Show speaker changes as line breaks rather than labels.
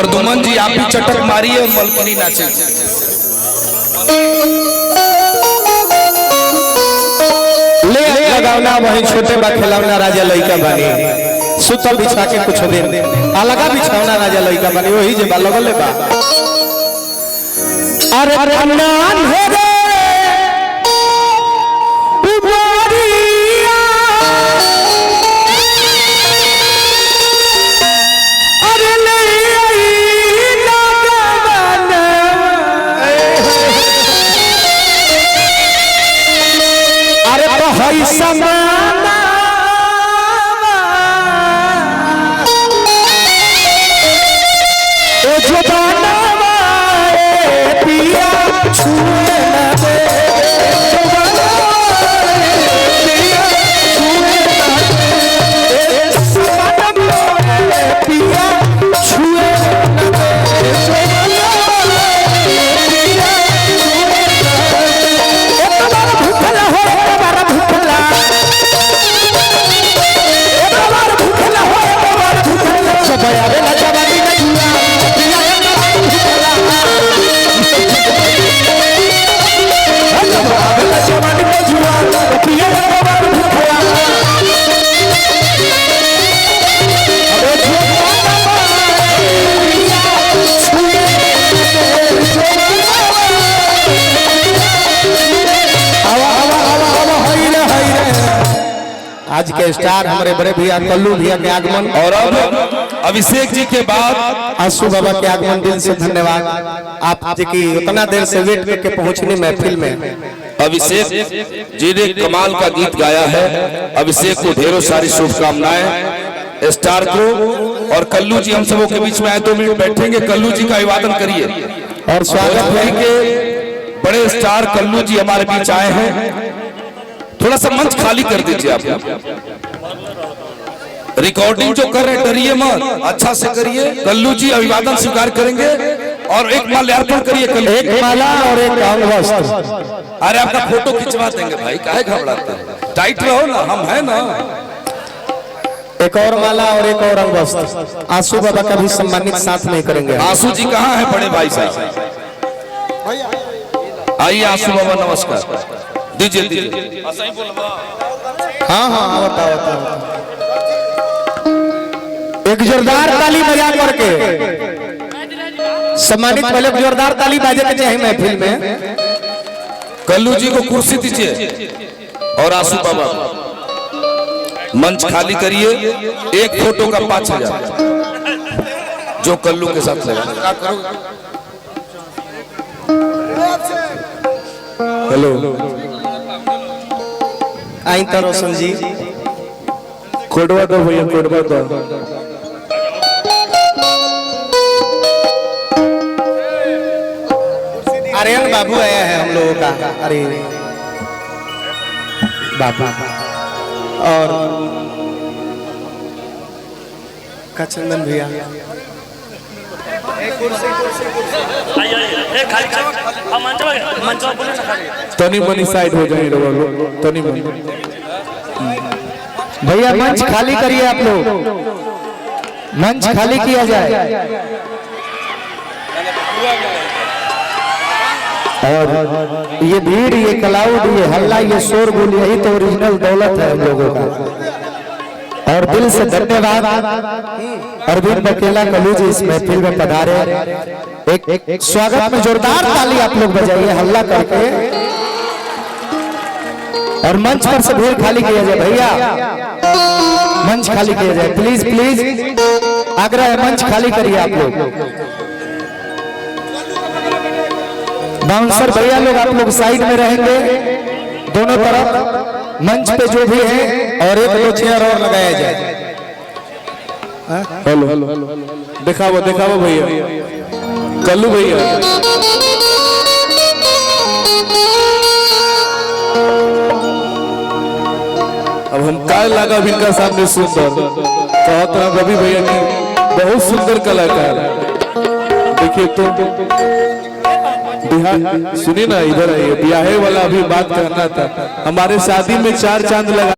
प्रदुमन जी आप ही चटक मारिए और मलकनी नाचे।
ले लगावना वही छोटे बा खिलौना राजा लइका बानी सुतल बिछा के कुछ दिन अलगा बिछावना राजा लइका बानी वही जे बा लगले बा। अरे कन्नान हो रे उबारिया अरे ले आई लगवन अरे तो हई समाना ओ जबाना पिया छुए न दे जबाना पिया छुए न दे जबाना पिया छुए न दे जबाना पिया छुए न दे भूखला हो बारा भूखला भूखला हो बारा भूखला सब आवे ना जवानी ना जुआ पिया भूखला जवानी ना जुआ पिया बारा भूखला अरे जुआ पिया छुए आज के स्टार हमारे बड़े भैया कल्लू भैया के आगमन
और अब अभिषेक जी के बाद
आंसू बाबा के आगमन दिल से धन्यवाद आप जी की उतना देर से वेट करके पहुंचने महफिल में।
अभिषेक जी ने कमाल का गीत गाया है। अभिषेक को ढेरों सारी शुभकामनाएं स्टार को। और कल्लू जी हम सबों के बीच में आए 2 मिनट बैठेंगे। कल्लू जी का अभिवादन करिए
और स्वागत है
के बड़े स्टार कल्लू जी हमारे बीच आए हैं। थोड़ा सा मंच खाली कर दीजिए आप। रिकॉर्डिंग जो कर रहे हैं डरिए मत, अच्छा से करिए। कल्लू जी अभिवादन स्वीकार करेंगे और एक माल्यार्पण करिए। कल्लू
एक माला और एक वस्त्र।
अरे आपका फोटो खिंचवा देंगे भाई, काहे घबराते हैं? टाइट रहो ना, हम हैं ना।
एक और माला और एक और वस्त्र आंसू बाबा का भी सम्मानित साथ में करेंगे।
आंसू जी कहाँ है बड़े भाई साहब? आइए आंसू बाबा, नमस्कार दीजिए दीजिए।
हाँ हाँ बताओ एक जोरदार ताली बजा करके सम्मानित पहले जोरदार ताली बजा के चाहिए महफिल में।
कल्लू जी को कुर्सी दीजिए और आंसू बाबा मंच खाली करिए। एक फोटो का 5000 जो कल्लू के साथ लगा।
हेलो आई तो रोशन जी खोडवा दो भैया, खोडवा दो। आर्यन बाबू आया है हम लोगों का। अरे बाबा और कचंदन भैया तनी मनी साइड हो जाए तनी मनी। भैया मंच खाली करिए आप लोग, मंच खाली किया जाए। और ये भीड़, ये क्लाउड, ये हल्ला, ये शोरगुल, यही तो ओरिजिनल दौलत है हम लोगों का। और दिल से धन्यवाद अरविंद बकेला कल्लू जी इस महफिल में पधारे। एक स्वागत में जोरदार ताली आप लोग बजाइए हल्ला करके। और मंच पर से भीड़ खाली किया जाए भैया, मंच खाली किया जाए प्लीज प्लीज, आग्रह है मंच खाली करिए आप लोग। बाउंसर भैया लोग आप लोग साइड में रहेंगे दोनों तरफ, मंच पे जो भी है और 1-2 चेयर और लगाया जाए। हेलो दिखाओ दिखाओ भैया, कल्लू भैया अब हम काय लगा इनका सामने सुंदर तो रवि भैया की बहुत सुंदर कलाकार। देखिए तो सुनिए ना, इधर आइए, ब्याहे वाला अभी बात करना था। हमारे शादी में 4 चांद लगा